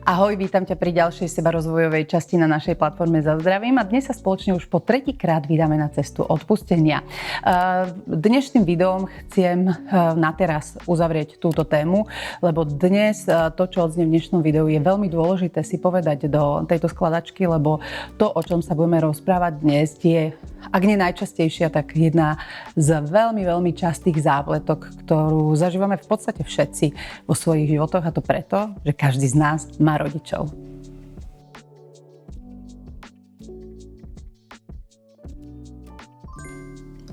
Ahoj, vítam ťa pri ďalšej sebarozvojovej časti na našej platforme Za zdravím a dnes sa spoločne už po tretíkrát vydáme na cestu odpustenia. Dnešným videom chcem na teraz uzavrieť túto tému, lebo dnes to, čo odznie v dnešnom videu, je veľmi dôležité si povedať do tejto skladačky, lebo to, o čom sa budeme rozprávať dnes, je, ak nie najčastejšia, tak jedna z veľmi častých zápletok, ktorú zažívame v podstate všetci vo svojich životoch, a to preto, že každý z nás má rodičov.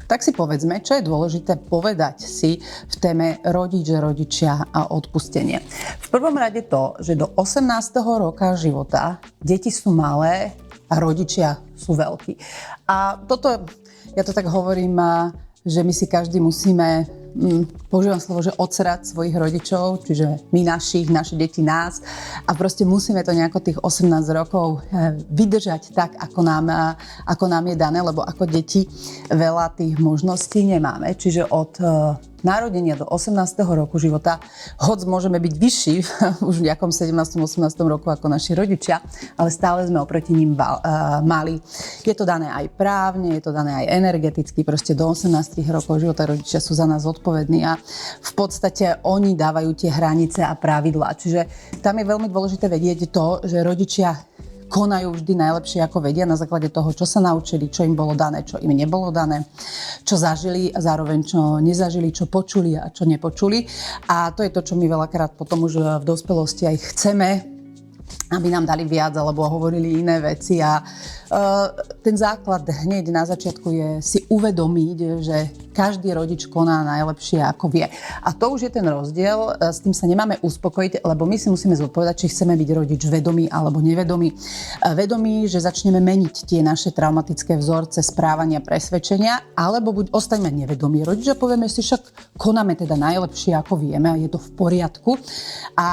Tak si povedzme, čo je dôležité povedať si v téme rodičia a odpustenie. V prvom rade to, že do 18. roka života deti sú malé a rodičia sú veľkí. A toto, ja to tak hovorím, že my si každý musíme, používam slovo, že odsrať svojich rodičov, čiže my naše deti nás, a proste musíme to nejako tých 18 rokov vydržať tak, ako nám je dané, lebo ako deti veľa tých možností nemáme. Čiže od narodenia do 18. roku života, hoď môžeme byť vyšší už v nejakom 17. 18. roku ako naši rodičia, ale stále sme oproti ním mali. Je to dané aj právne, je to dané aj energeticky, proste do 18 rokov života rodičia sú za nás odpovední a v podstate oni dávajú tie hranice a pravidlá. Čiže tam je veľmi dôležité vedieť to, že rodičia konajú vždy najlepšie, ako vedia, na základe toho, čo sa naučili, čo im bolo dané, čo im nebolo dané, čo zažili a zároveň čo nezažili, čo počuli a čo nepočuli. A to je to, čo my veľakrát potom už v dospelosti aj chceme, aby nám dali viac alebo hovorili iné veci. A ten základ hneď na začiatku je si uvedomiť, že každý rodič koná najlepšie, ako vie. A to už je ten rozdiel, s tým sa nemáme uspokojiť, lebo my si musíme zodpovedať, či chceme byť rodič vedomý alebo nevedomý. Vedomý, že začneme meniť tie naše traumatické vzorce správania, presvedčenia, alebo buď ostaňme nevedomí rodič a povieme si, však konáme teda najlepšie, ako vieme a je to v poriadku. A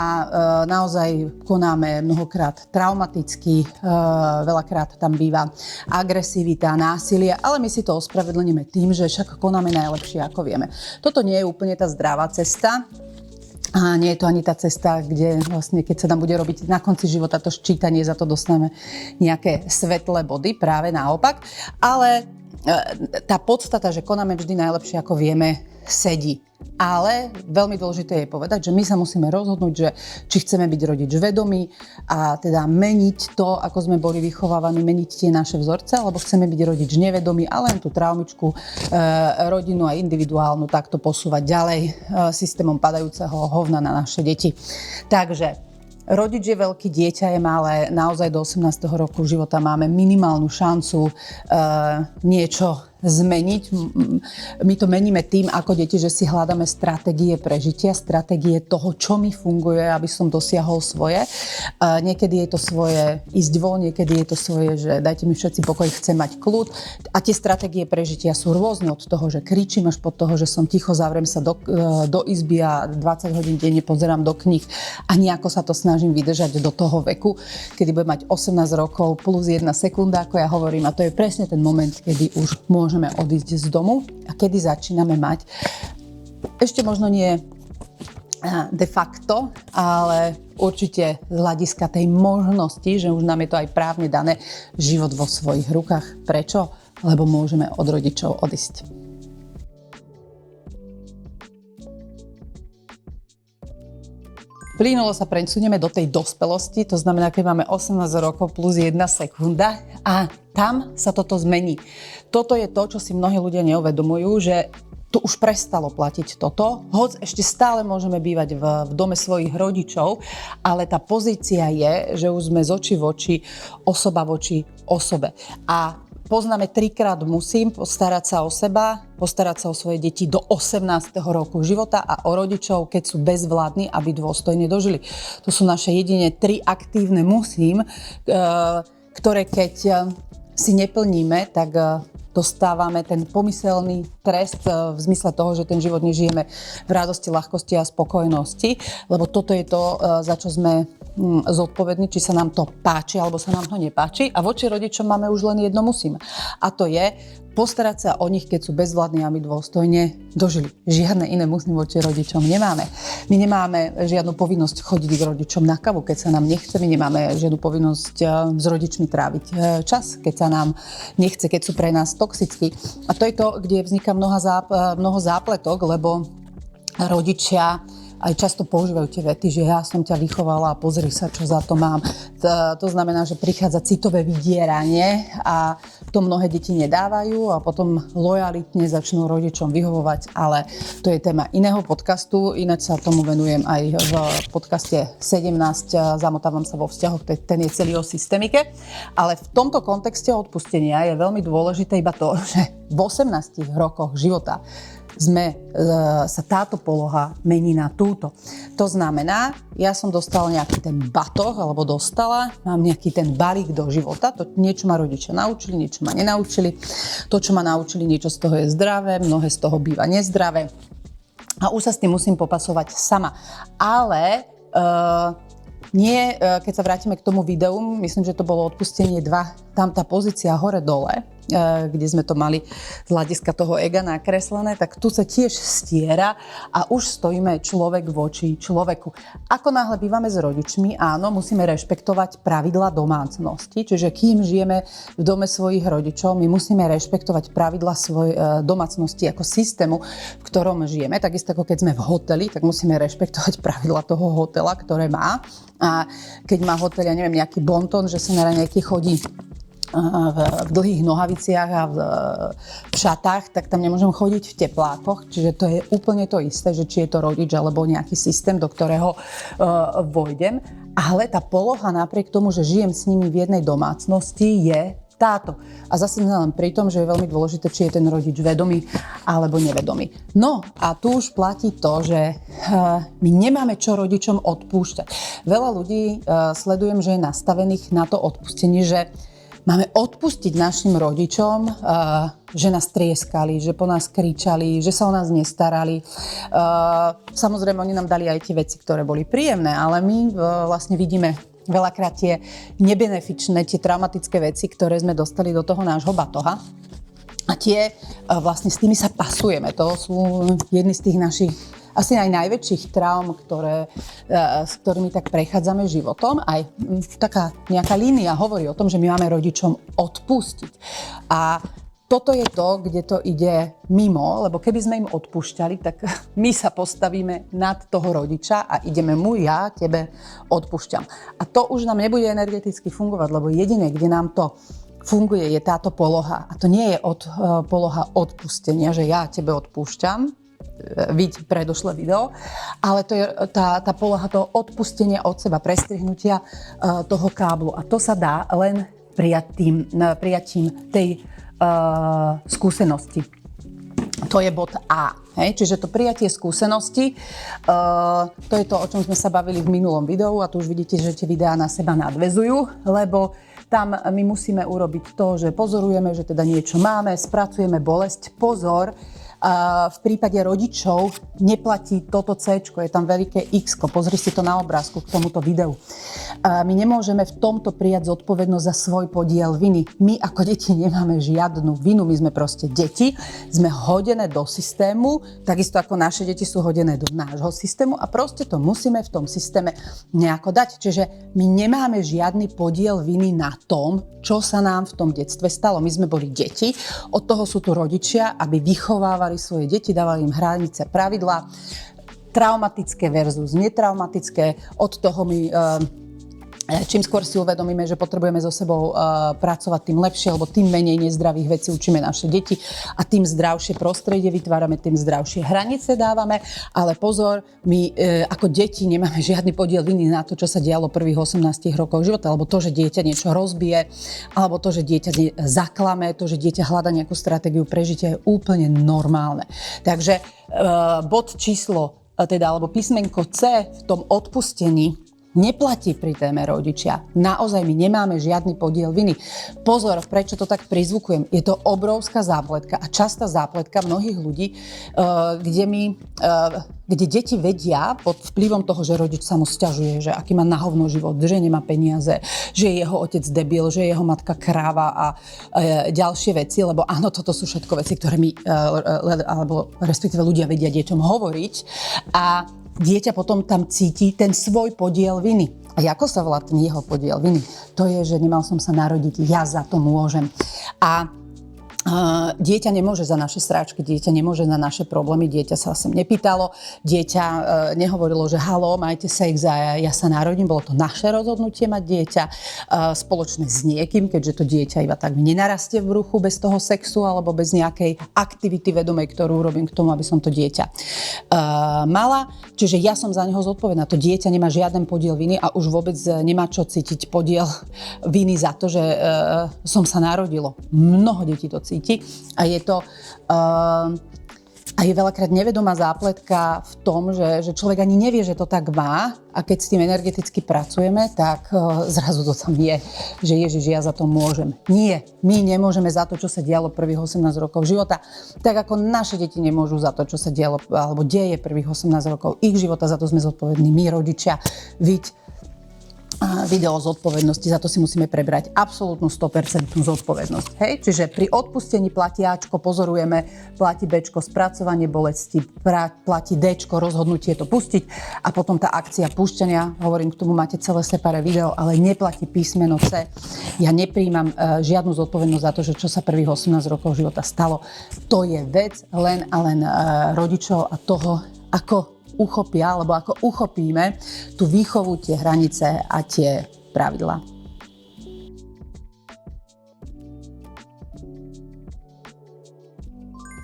naozaj konáme mnohokrát traumaticky, veľakrát tam býva agresivita, násilie, ale my si to ospravedlníme tým, že však konáme najlepšie, ako vieme. Toto nie je úplne tá zdravá cesta. A nie je to ani tá cesta, kde vlastne, keď sa nám bude robiť na konci života to ščítanie, za to dostaneme nejaké svetlé body, práve naopak. Ale tá podstata, že konáme vždy najlepšie, ako vieme, sedí. Ale veľmi dôležité je povedať, že my sa musíme rozhodnúť, že či chceme byť rodič vedomý a teda meniť to, ako sme boli vychovávaní, meniť tie naše vzorce, alebo chceme byť rodič nevedomý a len tú traumičku, rodinu a individuálnu takto posúvať ďalej systémom padajúceho hovna na naše deti. Takže rodič je veľký, dieťa je malé, naozaj do 18. roku života máme minimálnu šancu niečo zmeniť. My to meníme tým, ako deti, že si hľadáme stratégie prežitia, stratégie toho, čo mi funguje, aby som dosiahol svoje. Niekedy je to svoje ísť von, niekedy je to svoje, že dajte mi všetci pokoj, chcem mať kľud. A tie stratégie prežitia sú rôzne, od toho, že kričím, až po toho, že som ticho, zavriem sa do izby a 20 hodín denne pozerám do kníh a nejako sa to snažím vydržať do toho veku, kedy budem mať 18 rokov plus 1 sekunda, ako ja hovorím. A to je presne ten moment, kedy už môžeme odísť z domu a kedy začíname mať, ešte možno nie de facto, ale určite z hľadiska tej možnosti, že už nám je to aj právne dané, život vo svojich rukách. Prečo? Lebo môžeme od rodičov odísť. Plynulo sa presunieme do tej dospelosti, to znamená, keď máme 18 rokov plus 1 sekunda a tam sa toto zmení. Toto je to, čo si mnohí ľudia neuvedomujú, že to už prestalo platiť toto, hoď ešte stále môžeme bývať v dome svojich rodičov, ale tá pozícia je, že už sme z očí v oči, osoba voči osobe. A poznáme 3-krát musím postarať sa o seba, postarať sa o svoje deti do 18. roku života a o rodičov, keď sú bezvládni, aby dôstojne dožili. To sú naše jedine 3 aktívne musím, ktoré keď si neplníme, tak dostávame ten pomyselný trest v zmysle toho, že ten život nežijeme v radosti, ľahkosti a spokojnosti, lebo toto je to, za čo sme zodpovední, či sa nám to páči alebo sa nám to nepáči. A voči rodičom máme už len jedno musím. A to je postarať sa o nich, keď sú bezvládni, aby dôstojne dožili. Žiadne iné muslim voči rodičom nemáme. My nemáme žiadnu povinnosť chodiť k rodičom na kavu, keď sa nám nechce. My nemáme žiadnu povinnosť s rodičmi tráviť čas, keď sa nám nechce, keď sú pre nás toxickí. A to je to, kde vzniká mnoho zápletok, lebo rodičia aj často používajú tie vety, že ja som ťa vychovala a pozri sa, čo za to mám. To znamená, že prichádza citové vydieranie a to mnohé deti nedávajú a potom lojalitne začnú rodičom vyhovovať, ale to je téma iného podcastu, ináč sa tomu venujem aj v podcaste 17, zamotávam sa vo vzťahoch, ten je celý o systémike, ale v tomto kontexte odpustenia je veľmi dôležité iba to, že v 18 rokoch života sa táto poloha mení na túto. To znamená, ja som dostala nejaký ten batoh, alebo dostala, mám nejaký ten balík do života, to niečo ma rodičia naučili, niečo ma nenaučili, to, čo ma naučili, niečo z toho je zdravé, mnohé z toho býva nezdravé a už sa s tým musím popasovať sama. Ale nie, keď sa vrátime k tomu videu, myslím, že to bolo odpustenie 2, tam tá pozícia hore-dole, kde sme to mali z hľadiska toho ega nakreslené, tak tu sa tiež stiera a už stojíme človek voči človeku. Ako náhle bývame s rodičmi, áno, musíme rešpektovať pravidlá domácnosti, čiže kým žijeme v dome svojich rodičov, my musíme rešpektovať pravidlá svojej domácnosti ako systému, v ktorom žijeme. Takisto ako keď sme v hoteli, tak musíme rešpektovať pravidlá toho hotela, ktoré má. A keď má hotel, ja neviem, nejaký bonton, že sa na raňajky chodí v dlhých nohaviciach a v šatách, tak tam nemôžem chodiť v teplákoch. Čiže to je úplne to isté, že či je to rodič alebo nejaký systém, do ktorého vojdem. Ale tá poloha napriek tomu, že žijem s nimi v jednej domácnosti, je táto. A zase len pri tom, že je veľmi dôležité, či je ten rodič vedomý alebo nevedomý. No a tu už platí to, že my nemáme čo rodičom odpúšťať. Veľa ľudí sledujem, že je nastavených na to odpustenie, že máme odpustiť našim rodičom, že nás trieskali, že po nás kričali, že sa o nás nestarali. Samozrejme, oni nám dali aj tie veci, ktoré boli príjemné, ale my vlastne vidíme veľakrát tie nebenefičné, tie traumatické veci, ktoré sme dostali do toho nášho batoha. A tie vlastne s tými sa pasujeme. To sú jedny z tých našich asi aj najväčších traum, s ktorými tak prechádzame životom. Aj taká nejaká línia hovorí o tom, že my máme rodičom odpustiť. A toto je to, kde to ide mimo, lebo keby sme im odpúšťali, tak my sa postavíme nad toho rodiča a ideme mu, ja tebe odpúšťam. A to už nám nebude energeticky fungovať, lebo jediné, kde nám to funguje, je táto poloha. A to nie je poloha odpustenia, že ja tebe odpúšťam, vidieť predošlé video, ale to je tá poloha toho odpustenia od seba, prestrihnutia toho káblu. A to sa dá len prijatím tej skúsenosti. To je bod A. Hej? Čiže to prijatie skúsenosti, to je to, o čom sme sa bavili v minulom videu a tu už vidíte, že tie videá na seba nadväzujú, lebo tam my musíme urobiť to, že pozorujeme, že teda niečo máme, spracujeme bolesť. Pozor, v prípade rodičov neplatí toto C-čko, je tam veľké X-ko, pozri si to na obrázku k tomuto videu. My nemôžeme v tomto prijať zodpovednosť za svoj podiel viny. My ako deti nemáme žiadnu vinu, my sme proste deti, sme hodené do systému, takisto ako naše deti sú hodené do nášho systému a proste to musíme v tom systéme nejako dať. Čiže my nemáme žiadny podiel viny na tom, čo sa nám v tom detstve stalo. My sme boli deti, od toho sú tu rodičia, aby vychovávali svoje deti, dávali im hranice, pravidlá, traumatické versus netraumatické. Od toho my čím skôr si uvedomíme, že potrebujeme so sebou pracovať, tým lepšie, lebo tým menej nezdravých vecí učíme naše deti a tým zdravšie prostredie vytvárame, tým zdravšie hranice dávame. Ale pozor, my ako deti nemáme žiadny podiel viny na to, čo sa dialo prvých 18 rokov života, alebo to, že dieťa niečo rozbije, alebo to, že dieťa zaklame, to, že dieťa hľadá nejakú stratégiu prežitia, je úplne normálne. Takže bod číslo, alebo písmenko C v tom odpustení neplatí pri téme rodičia. Naozaj my nemáme žiadny podiel viny. Pozor, prečo to tak prizvukujem? Je to obrovská zápletka a častá zápletka mnohých ľudí, kde deti vedia pod vplyvom toho, že rodič sa mu sťažuje, že aký má na hovno život, že nemá peniaze, že je jeho otec debil, že je jeho matka kráva a ďalšie veci, lebo áno, toto sú všetko veci, ktoré my, alebo respektíve ľudia vedia deťom hovoriť a dieťa potom tam cíti ten svoj podiel viny. A ako sa volá ten jeho podiel viny? To je, že nemal som sa narodiť, ja za to môžem. A dieťa nemôže za naše sráčky, dieťa nemôže za naše problémy, dieťa sa sem nepýtalo, dieťa nehovorilo, že haló, majte sex a ja sa narodím, bolo to naše rozhodnutie mať dieťa spoločné s niekým, keďže to dieťa iba tak nenarastie v bruchu bez toho sexu alebo bez nejakej aktivity vedomej, ktorú robím k tomu, aby som to dieťa mala. Čiže ja som za neho zodpovedná. To dieťa nemá žiaden podiel viny a už vôbec nemá čo cítiť podiel viny za to, že som sa narodilo. Mnoho detí to cíti. A je to a je veľakrát nevedomá zápletka v tom, že človek ani nevie, že to tak má a keď s tým energeticky pracujeme, tak zrazu to tam je, že Ježiš, ja za to môžem. Nie, my nemôžeme za to, čo sa dialo prvých 18 rokov života, tak ako naše deti nemôžu za to, čo sa dialo alebo deje prvých 18 rokov ich života, za to sme zodpovední my, rodičia, video zodpovednosti, za to si musíme prebrať absolútnu 100% zodpovednosť. Hej? Čiže pri odpustení platí Ačko, pozorujeme, platí Bčko, spracovanie bolesti, platí Dčko, rozhodnutie to pustiť a potom tá akcia púšťania, hovorím, k tomu máte celé separé video, ale neplatí písmeno C. Ja nepríjmam žiadnu zodpovednosť za to, že čo sa prvých 18 rokov života stalo. To je vec len a len rodičov a toho, ako uchopia, alebo ako uchopíme tú výchovu, tie hranice a tie pravidlá.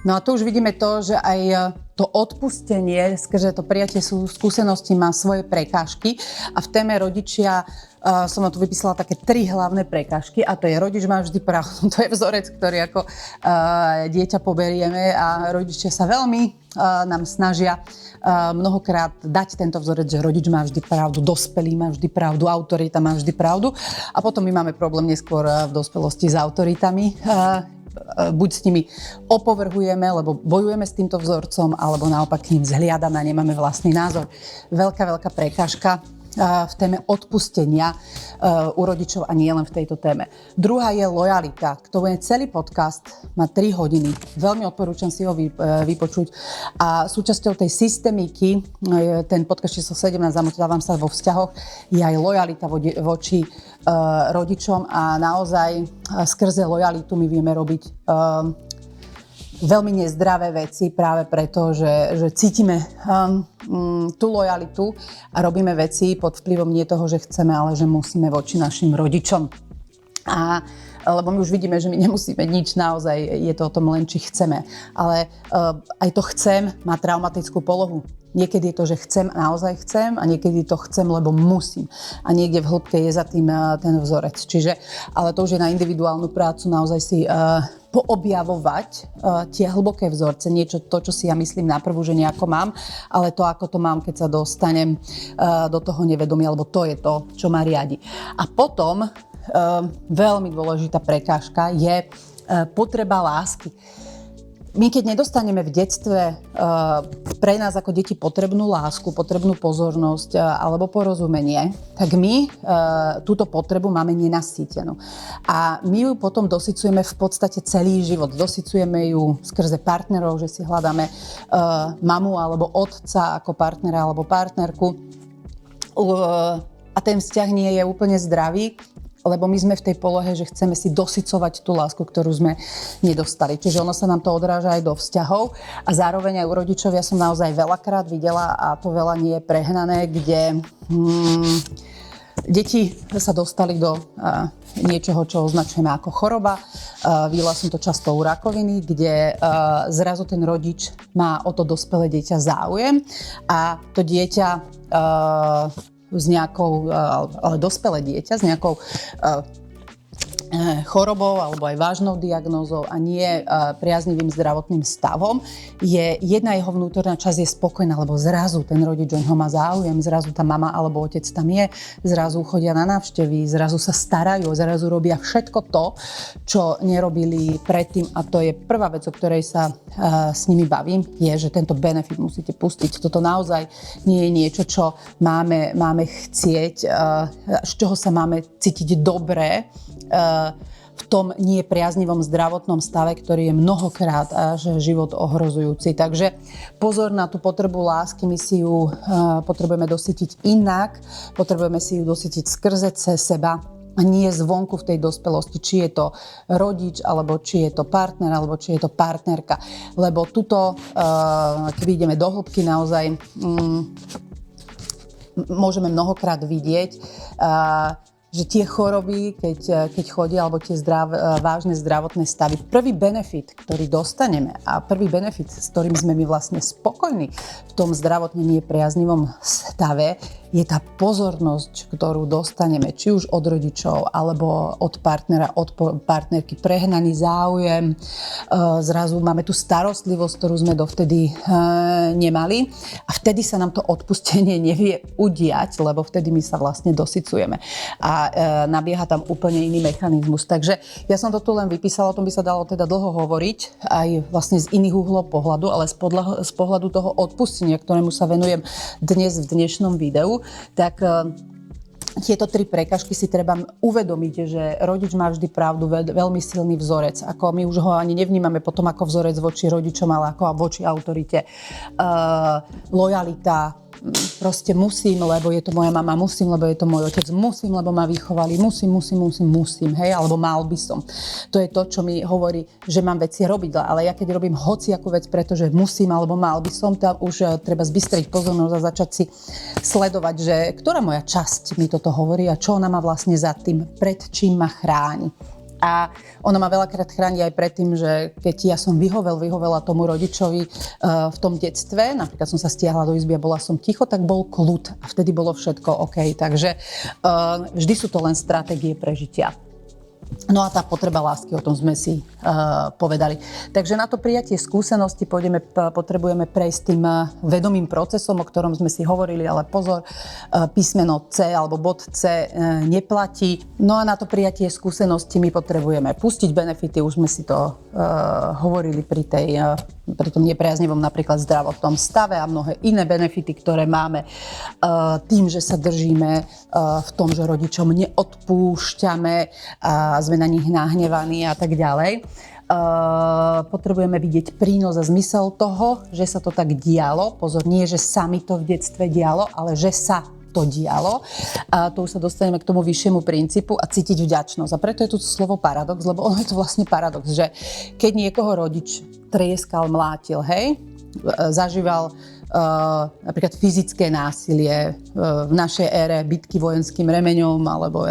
No a tu už vidíme to, že aj to odpustenie, skrze to prijatie skúsenosti má svoje prekážky a v téme rodičia som tu vypísala také 3 hlavné prekážky a to je rodič má vždy pravdu. To je vzorec, ktorý ako dieťa poberieme a rodičia sa veľmi nám snažia mnohokrát dať tento vzorec, že rodič má vždy pravdu, dospelý má vždy pravdu, autorita má vždy pravdu a potom my máme problém neskôr v dospelosti s autoritami. Buď s nimi opovrhujeme, lebo bojujeme s týmto vzorcom, alebo naopak k ním vzhliadame a nemáme vlastný názor. Veľká prekážka v téme odpustenia u rodičov a nie len v tejto téme. Druhá je lojalita. Kto bude celý podcast, má 3 hodiny. Veľmi odporúčam si ho vypočuť. A súčasťou tej systemiky, ten podcast číslo 17, zamotávam sa vo vzťahoch, je aj lojalita voči rodičom a naozaj skrze lojalitu my vieme robiť veľmi nezdravé veci práve preto, že cítime tú lojalitu a robíme veci pod vplyvom nie toho, že chceme, ale že musíme voči našim rodičom. Lebo my už vidíme, že my nemusíme nič, naozaj je to o tom len, či chceme. Ale aj to chcem má traumatickú polohu. Niekedy je to, že chcem, naozaj chcem a niekedy to chcem, lebo musím. A niekde v hĺbke je za tým ten vzorec. Čiže, ale to už je na individuálnu prácu naozaj si poobjavovať tie hlboké vzorce. Niečo to, čo si ja myslím naprvu, že nejako mám, ale to, ako to mám, keď sa dostanem do toho nevedomia, lebo to je to, čo ma riadi. A potom veľmi dôležitá prekážka je potreba lásky. My keď nedostaneme v detstve pre nás ako deti potrebnú lásku, potrebnú pozornosť alebo porozumenie, tak my túto potrebu máme nenasýtenú. A my ju potom dosycujeme v podstate celý život. Dosycujeme ju skrze partnerov, že si hľadáme mamu alebo otca ako partnera alebo partnerku. A ten vzťah nie je úplne zdravý, lebo my sme v tej polohe, že chceme si dosycovať tú lásku, ktorú sme nedostali. Čiže ono sa nám to odráža aj do vzťahov a zároveň aj u rodičov ja som naozaj veľakrát videla a to veľa nie je prehnané, kde deti sa dostali do niečoho, čo označujeme ako choroba. Videla som to často u rakoviny, kde zrazu ten rodič má o to dospelé dieťa záujem a to dieťa s nejakou, ale dospelé dieťa s nejakou chorobou alebo aj vážnou diagnózou a nie priaznivým zdravotným stavom, je jedna jeho vnútorná časť je spokojná, lebo zrazu ten rodič o ňoho má záujem, zrazu tá mama alebo otec tam je, zrazu chodia na návštevy, zrazu sa starajú, zrazu robia všetko to, čo nerobili predtým, a to je prvá vec, o ktorej sa s nimi bavím, je, že tento benefit musíte pustiť. Toto naozaj nie je niečo, čo máme chcieť, z čoho sa máme cítiť dobre, v tom nepriaznivom zdravotnom stave, ktorý je mnohokrát až život ohrozujúci. Takže pozor na tú potrebu lásky, my si ju potrebujeme dosytiť inak, potrebujeme si ju dosytiť skrze cez seba a nie zvonku v tej dospelosti, či je to rodič, alebo či je to partner, alebo či je to partnerka. Lebo tuto, keď ideme do hĺbky, naozaj môžeme mnohokrát vidieť, že tie choroby, keď chodia, alebo tie vážne zdravotné stavy, prvý benefit, ktorý dostaneme a prvý benefit, s ktorým sme my vlastne spokojní v tom zdravotne nepriaznivom stave, je tá pozornosť, ktorú dostaneme, či už od rodičov, alebo od partnera, od partnerky, prehnaný záujem. Zrazu máme tú starostlivosť, ktorú sme dovtedy nemali, a vtedy sa nám to odpustenie nevie udiať, lebo vtedy my sa vlastne dosycujeme. A nabieha tam úplne iný mechanizmus. Takže ja som to tu len vypísala, o tom by sa dalo teda dlho hovoriť, aj vlastne z iných uhlov pohľadu, ale z pohľadu toho odpustenia, ktorému sa venujem dnes v dnešnom videu, tak tieto 3 prekažky si treba uvedomiť, že rodič má vždy pravdu, veľmi silný vzorec. Ako my už ho ani nevnímame potom ako vzorec voči rodičom, ale ako voči autorite. Lojalita, proste musím, lebo je to moja mama, musím, lebo je to môj otec, musím, lebo ma vychovali, musím, hej, alebo mal by som. To je to, čo mi hovorí, že mám veci robiť, ale ja keď robím hociakú vec, pretože musím, alebo mal by som, tam už treba zbystriť pozornosť a začať si sledovať, že ktorá moja časť mi toto hovorí a čo ona má vlastne za tým, pred čím ma chráni. A ona ma veľakrát chráni aj pred tým, že keď ja som vyhovela tomu rodičovi v tom detstve, napríklad som sa stiahla do izby a bola som ticho, tak bol kľud a vtedy bolo všetko OK. Takže vždy sú to len stratégie prežitia. No a tá potreba lásky, o tom sme si povedali. Takže na to prijatie skúsenosti potrebujeme prejsť tým vedomým procesom, o ktorom sme si hovorili, ale pozor, písmeno C alebo bod C neplatí. No a na to prijatie skúsenosti my potrebujeme pustiť benefity, už sme si to hovorili pri tom nepriaznivom napríklad zdravotnom stave a mnohé iné benefity, ktoré máme tým, že sa držíme v tom, že rodičom neodpúšťame a sme na nich nahnevaní a tak ďalej. Potrebujeme vidieť prínos a zmysel toho, že sa to tak dialo. Pozor, nie, že sa mi to v detstve dialo, ale že sa to dialo. A to už sa dostaneme k tomu vyššiemu princípu a cítiť vďačnosť. A preto je tu slovo paradox, lebo ono je to vlastne paradox, že keď niekoho rodič trieskal, mlátil, hej, zažíval napríklad fyzické násilie v našej ére, bitky vojenským remeňom alebo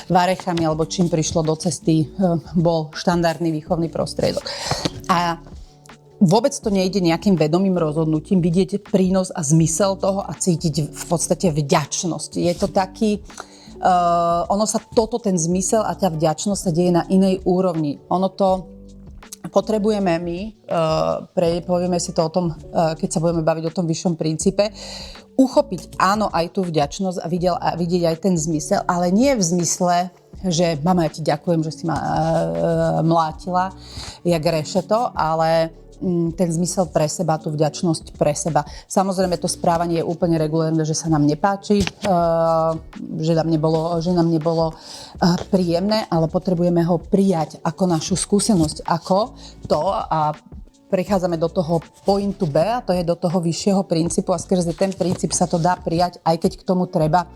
varechami, alebo čím prišlo do cesty, bol štandardný výchovný prostriedok. A vôbec to nejde nejakým vedomým rozhodnutím vidieť prínos a zmysel toho a cítiť v podstate vďačnosť. Je to taký, ten zmysel a tá vďačnosť sa deje na inej úrovni. Ono to potrebujeme my, povieme si to o tom, keď sa budeme baviť o tom vyššom princípe, uchopiť áno aj tú vďačnosť a vidieť aj ten zmysel, ale nie v zmysle, že mama, ja ti ďakujem, že si ma mlátila, jak rešeto, ale ten zmysel pre seba, tú vďačnosť pre seba. Samozrejme, to správanie je úplne regulérne, že sa nám nepáči, že nám nebolo príjemné, ale potrebujeme ho prijať ako našu skúsenosť, ako to, a prichádzame do toho pointu B, a to je do toho vyššieho princípu, a skrze ten princíp sa to dá prijať, aj keď k tomu treba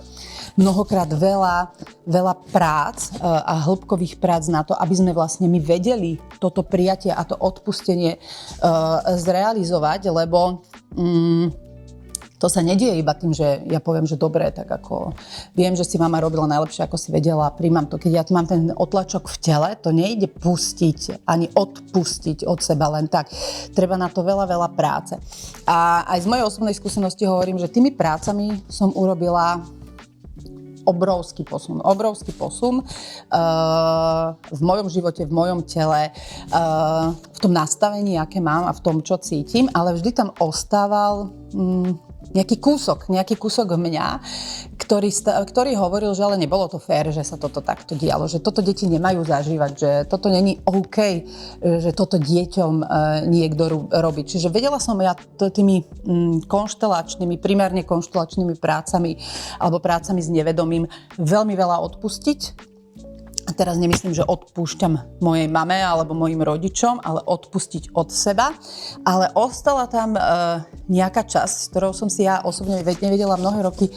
mnohokrát veľa prác a hĺbkových prác na to, aby sme vlastne my vedeli toto prijatie a to odpustenie zrealizovať, lebo to sa nedieje iba tým, že ja poviem, že dobre, tak ako viem, že si mama robila najlepšie, ako si vedela, príjmam to. Keď ja mám ten otlačok v tele, to nejde pustiť, ani odpustiť od seba len tak. Treba na to veľa práce. A aj z mojej osobnej skúsenosti hovorím, že tými prácami som urobila obrovský posun. Obrovský posun v mojom živote, v mojom tele, v tom nastavení, aké mám a v tom, čo cítim, ale vždy tam ostával nejaký kúsok mňa, ktorý hovoril, že ale nebolo to fér, že sa toto takto dialo, že toto deti nemajú zažívať, že toto není OK, že toto deťom niekto robí. Čiže vedela som ja tými primárne konštelačnými prácami alebo prácami s nevedomím veľmi veľa odpustiť. A teraz nemyslím, že odpúšťam mojej mame alebo mojim rodičom, ale odpustiť od seba. Ale ostala tam nejaká časť, s ktorou som si ja osobne nevedela mnohé roky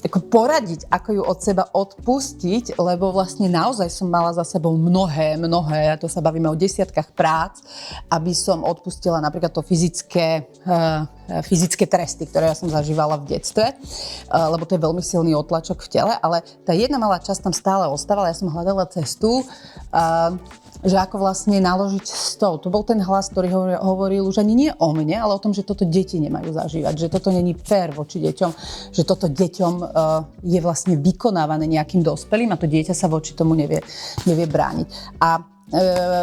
poradiť, ako ju od seba odpustiť, lebo vlastne naozaj som mala za sebou mnohé, a to sa bavíme o desiatkách prác, aby som odpustila napríklad to fyzické tresty, ktoré ja som zažívala v detstve, lebo to je veľmi silný otlačok v tele, ale tá jedna malá časť tam stále ostávala. Ja som hľadala cestu, že ako vlastne naložiť s tou. To bol ten hlas, ktorý hovoril už ani nie o mne, ale o tom, že toto deti nemajú zažívať, že toto není fér voči deťom, že toto deťom je vlastne vykonávané nejakým dospelým a to dieťa sa voči tomu nevie brániť. A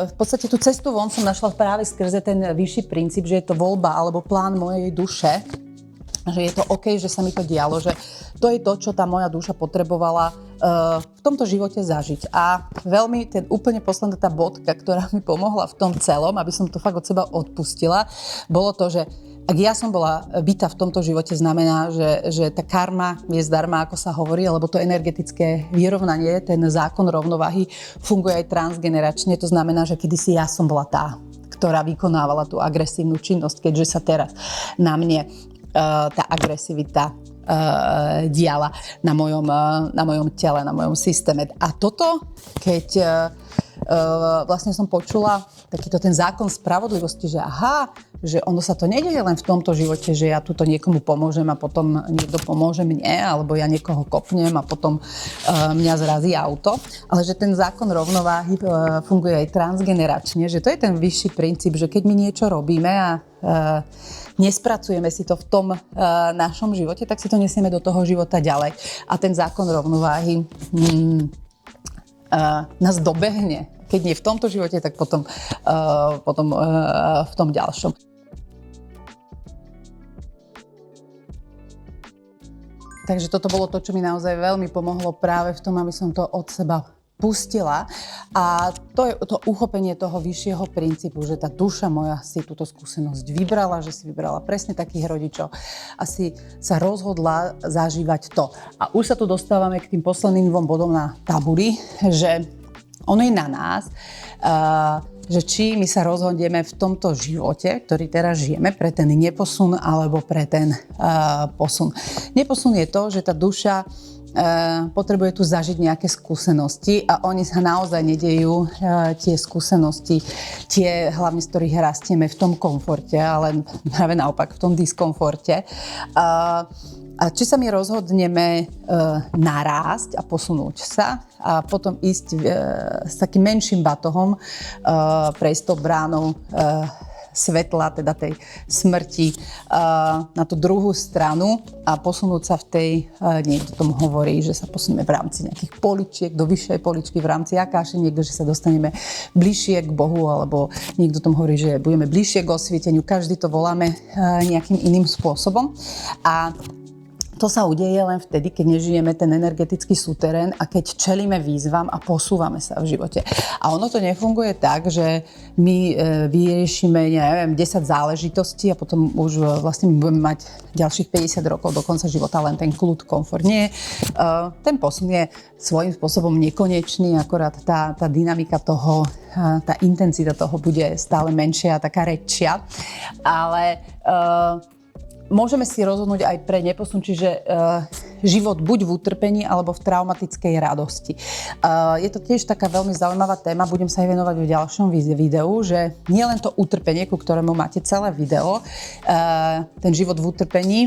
v podstate tú cestu von som našla práve skrze ten vyšší princíp, že je to voľba alebo plán mojej duše, že je to OK, že sa mi to dialo, že to je to, čo tá moja duša potrebovala v tomto živote zažiť. A veľmi ten úplne posledná tá bodka, ktorá mi pomohla v tom celom, aby som to fakt od seba odpustila, bolo to, že ak ja som bola bytá v tomto živote, znamená, že tá karma je zdarma, ako sa hovorí, lebo to energetické vyrovnanie, ten zákon rovnováhy funguje aj transgeneračne. To znamená, že kedysi ja som bola tá, ktorá vykonávala tú agresívnu činnosť, keďže sa teraz na mne tá agresivita diala na mojom tele, na mojom systéme. A toto, keď vlastne som počula takýto ten zákon spravodlivosti, že aha, že ono sa to nedeje len v tomto živote, že ja tuto niekomu pomôžem a potom niekto pomôže mne, alebo ja niekoho kopnem a potom mňa zrazí auto, ale že ten zákon rovnováhy funguje aj transgeneračne, že to je ten vyšší princíp, že keď my niečo robíme a nespracujeme si to v tom našom živote, tak si to nesieme do toho života ďalej. A ten zákon rovnováhy nás dobehne. Keď nie v tomto živote, tak potom v tom ďalšom. Takže toto bolo to, čo mi naozaj veľmi pomohlo práve v tom, aby som to od seba pustila. A to je to uchopenie toho vyššieho princípu, že tá duša moja si túto skúsenosť vybrala, že si vybrala presne takých rodičov a si sa rozhodla zažívať to. A už sa tu dostávame k tým posledným 2 bodom na tabuli, že ono je na nás, že či my sa rozhodneme v tomto živote, ktorý teraz žijeme, pre ten neposun alebo pre ten posun. Neposun je to, že tá duša potrebuje tu zažiť nejaké skúsenosti a oni sa naozaj nedejú tie skúsenosti, tie hlavne z ktorých rastieme v tom komforte, ale práve naopak v tom diskomforte. A či sa my rozhodneme narásť a posunúť sa a potom ísť s takým menším batohom, prejsť tou bránou svetla, teda tej smrti na tú druhú stranu a posunúť sa v tej, niekto tomu hovorí, že sa posunieme v rámci nejakých poličiek, do vyššej poličky v rámci akáše, niekto, že sa dostaneme bližšie k Bohu, alebo niekto tomu hovorí, že budeme bližšie k osvieteniu, každý to voláme nejakým iným spôsobom. A to sa udeje len vtedy, keď nežijeme ten energetický súterén a keď čelíme výzvam a posúvame sa v živote. A ono to nefunguje tak, že my vyriešime, neviem, 10 záležitostí a potom už vlastne budeme mať ďalších 50 rokov do konca života len ten kľud, komfort. Nie. Ten posun je svojím spôsobom nekonečný, akorát tá dynamika toho, tá intenzita toho bude stále menšia a taká redšia. Ale môžeme si rozhodnúť aj pre neposun, čiže život buď v utrpení alebo v traumatickej radosti. Je to tiež taká veľmi zaujímavá téma, budem sa aj venovať v ďalšom videu, že nie len to utrpenie, ku ktorému máte celé video, ten život v utrpení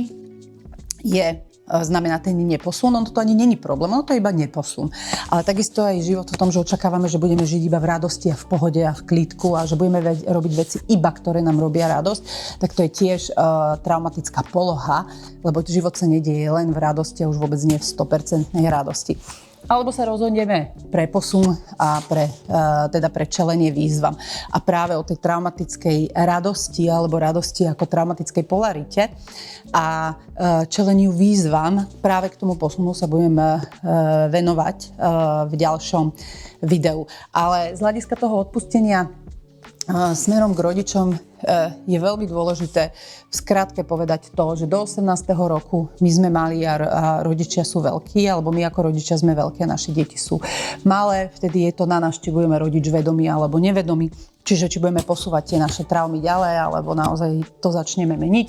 je znamená ten neposun, on to ani není problém, ono to je iba neposun. Ale takisto aj život v tom, že očakávame, že budeme žiť iba v radosti a v pohode a v klidku a že budeme robiť veci iba, ktoré nám robia radosť, tak to je tiež traumatická poloha, lebo život sa nedieje len v radosti a už vôbec nie v 100% radosti. Alebo sa rozhodneme pre posun a pre čelenie výzvam. A práve o tej traumatickej radosti alebo radosti ako traumatickej polarite a čeleniu výzvam práve k tomu posunu sa budem venovať v ďalšom videu. Ale z hľadiska toho odpustenia smerom k rodičom je veľmi dôležité v skratke povedať to, že do 18. roku my sme mali a rodičia sú veľkí, alebo my ako rodičia sme veľké a naše deti sú malé. Vtedy je to na nás, či budeme rodič vedomí alebo nevedomí. Čiže či budeme posúvať tie naše traumy ďalej, alebo naozaj to začneme meniť.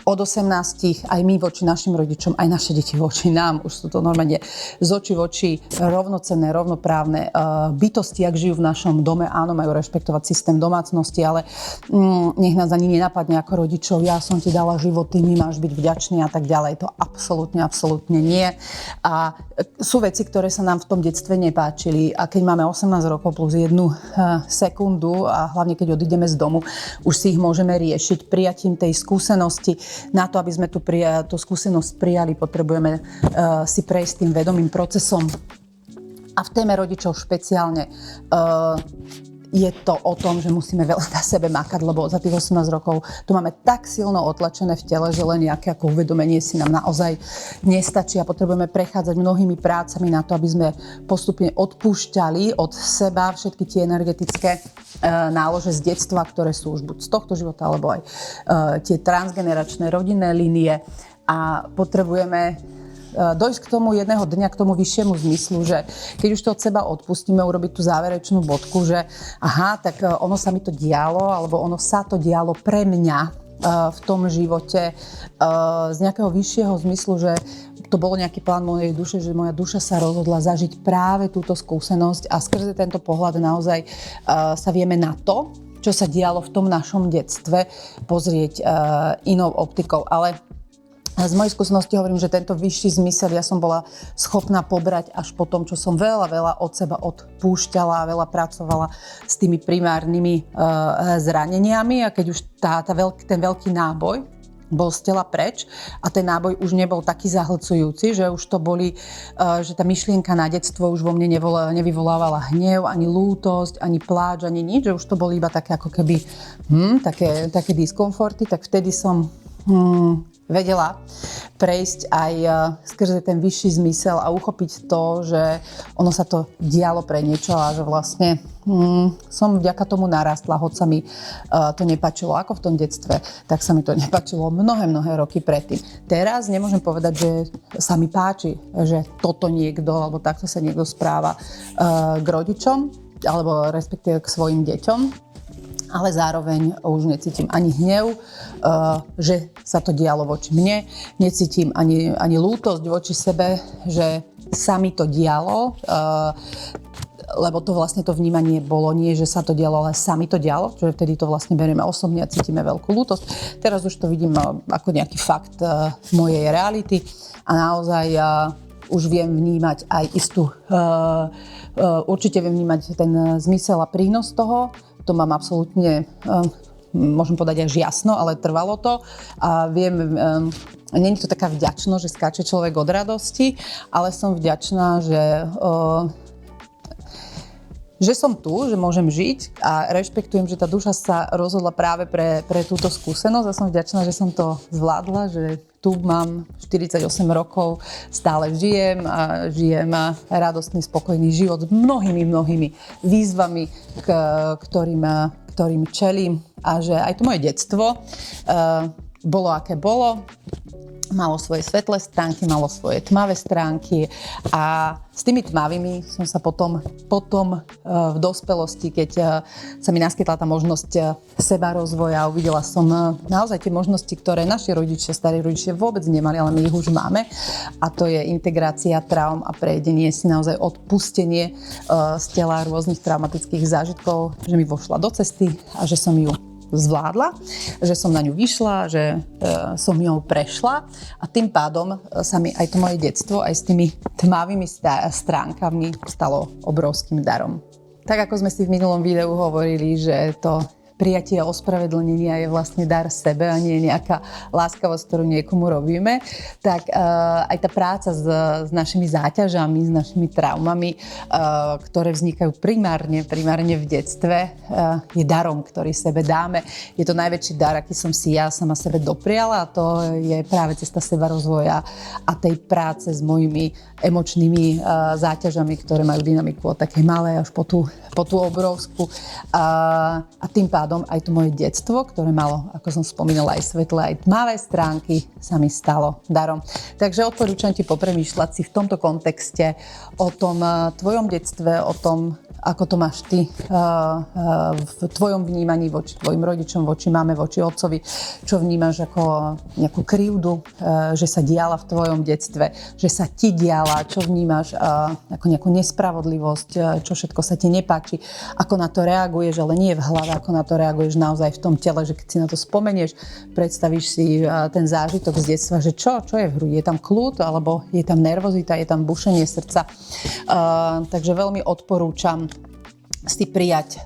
Od 18 aj my voči našim rodičom, aj naše deti voči nám. Už sú to normálne z očí v oči rovnocenné, rovnoprávne bytosti, ak žijú v našom dome. Áno, majú rešpektovať systém domácnosti, ale nech nás ani nenapadne ako rodičov, ja som ti dala život, ty mi máš byť vďačný a tak ďalej. To absolútne nie. A sú veci, ktoré sa nám v tom detstve nepáčili a keď máme 18 rokov plus 1 sekundu a hlavne keď odídeme z domu, už si ich môžeme riešiť prijatím tej skúsenosti. Na to, aby sme tú skúsenosť prijali, potrebujeme si prejsť tým vedomým procesom. A v téme rodičov špeciálne je to o tom, že musíme veľa na sebe makať, lebo za tých 18 rokov tu máme tak silno otlačené v tele, že len nejaké ako uvedomenie si nám naozaj nestačí a potrebujeme prechádzať mnohými prácami na to, aby sme postupne odpúšťali od seba všetky tie energetické nálože z detstva, ktoré sú už buď z tohto života, alebo aj tie transgeneračné rodinné línie a potrebujeme dojsť k tomu jedného dňa, k tomu vyššiemu zmyslu, že keď už to od seba odpustíme, urobiť tú záverečnú bodku, že aha, tak ono sa mi to dialo, alebo ono sa to dialo pre mňa v tom živote z nejakého vyššieho zmyslu, že to bol nejaký plán mojej duše, že moja duša sa rozhodla zažiť práve túto skúsenosť a skrze tento pohľad naozaj sa vieme na to, čo sa dialo v tom našom detstve, pozrieť inou optikou. Ale z mojej skúsenosti hovorím, že tento vyšší zmysel ja som bola schopná pobrať až po tom, čo som veľa od seba odpúšťala a veľa pracovala s tými primárnymi zraneniami a keď už ten veľký náboj bol z tela preč a ten náboj už nebol taký zahlcujúci, že už to boli, že tá myšlienka na detstvo už vo mne nevyvolávala hnev, ani lútosť, ani pláč, ani nič, že už to boli iba také ako keby také diskomforty, tak vtedy som vedela prejsť aj skrze ten vyšší zmysel a uchopiť to, že ono sa to dialo pre niečo a že vlastne som vďaka tomu narastla, hoď sa mi to nepáčilo ako v tom detstve, tak sa mi to nepáčilo mnohé roky predtým. Teraz nemôžem povedať, že sa mi páči, že toto niekto, alebo takto sa niekto správa k rodičom, alebo respektíve k svojim deťom. Ale zároveň už necítim ani hnev, že sa to dialo voči mne, necítim ani lútosť voči sebe, že sa mi to dialo, lebo to vlastne to vnímanie bolo nie, že sa to dialo, ale sa mi to dialo, čiže vtedy to vlastne berieme osobne a cítime veľkú lútosť. Teraz už to vidím ako nejaký fakt mojej reality a naozaj už viem vnímať aj určite viem vnímať ten zmysel a prínos toho. To mám absolútne, môžem povedať až jasno, ale trvalo to a viem, nie je to taká vďačnosť, že skáče človek od radosti, ale som vďačná, že som tu, že môžem žiť a rešpektujem, že tá duša sa rozhodla práve pre túto skúsenosť a som vďačná, že som to zvládla, že tu mám 48 rokov, stále žijem radostný, spokojný život s mnohými výzvami, ktorým čelím a že aj to moje detstvo bolo, aké bolo. Malo svoje svetlé stránky, malo svoje tmavé stránky a s tými tmavými som sa potom v dospelosti, keď sa mi naskytla tá možnosť seba rozvoja, uvidela som naozaj tie možnosti, ktoré naši rodičia, starí rodičia vôbec nemali, ale my ich už máme a to je integrácia traum a prejdenie si naozaj odpustenie z tela rôznych traumatických zážitkov, že mi vošla do cesty a že som ju zvládla, že som na ňu vyšla, že som ňou prešla a tým pádom sa mi aj to moje detstvo aj s tými tmavými stránkami stalo obrovským darom. Tak ako sme si v minulom videu hovorili, že to prijatie a ospravedlnenia je vlastne dar sebe a nie je nejaká láskavosť, ktorú niekomu robíme, tak aj tá práca s našimi záťažami, s našimi traumami, ktoré vznikajú primárne v detstve, je darom, ktorý sebe dáme. Je to najväčší dar, aký som si ja sama sebe dopriala, a to je práve cesta sebarozvoja a tej práce s mojimi emočnými záťažami, ktoré majú dynamiku od takej malej až po tú obrovskú. A tým pádom aj to moje detstvo, ktoré malo, ako som spomínala, aj svetlé, aj tmavé stránky, sa mi stalo darom. Takže odporúčam ti popremýšľať si v tomto kontexte o tom tvojom detstve, o tom, ako to máš ty v tvojom vnímaní voči tvojim rodičom, voči mame, voči otcovi, čo vnímaš ako nejakú krivdu, že sa diala v tvojom detstve, že sa ti diala, čo vnímaš ako nejakú nespravodlivosť, čo všetko sa ti nepáči, ako na to reaguješ, ale nie v hlave, ako na to reaguješ naozaj v tom tele, že keď si na to spomenieš, predstavíš si ten zážitok z detstva, že čo je v hrudi, je tam kľud, alebo je tam nervozita, je tam bušenie srdca. Takže veľmi odporúčam si prijať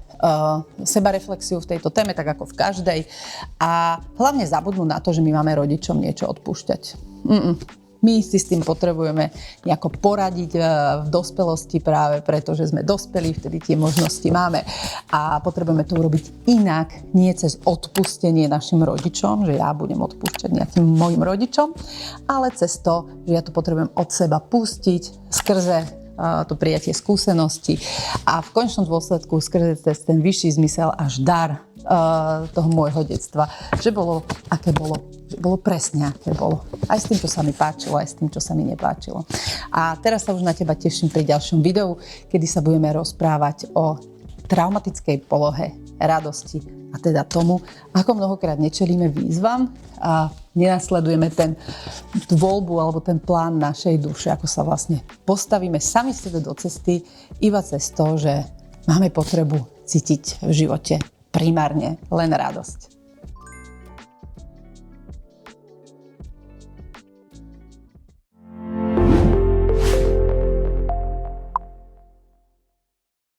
sebareflexiu v tejto téme, tak ako v každej, a hlavne zabudnúť na to, že my máme rodičom niečo odpúšťať. My si s tým potrebujeme nejako poradiť v dospelosti, práve preto, že sme dospelí, vtedy tie možnosti máme a potrebujeme to urobiť inak, nie cez odpustenie našim rodičom, že ja budem odpúšťať nejakým mojim rodičom, ale cez to, že ja to potrebujem od seba pustiť skrze to prijatie skúsenosti a v konečnom dôsledku skrze ten vyšší zmysel až dar toho môjho detstva, že bolo, aké bolo, že bolo presne, aké bolo. Aj s tým, čo sa mi páčilo, aj s tým, čo sa mi nepáčilo. A teraz sa už na teba teším pri ďalšom videu, kedy sa budeme rozprávať o traumatickej polohe radosti, a teda tomu, ako mnohokrát nečelíme výzvam a nenasledujeme tú voľbu alebo ten plán našej duše, ako sa vlastne postavíme sami sebe do cesty iba cez to, že máme potrebu cítiť v živote primárne len radosť.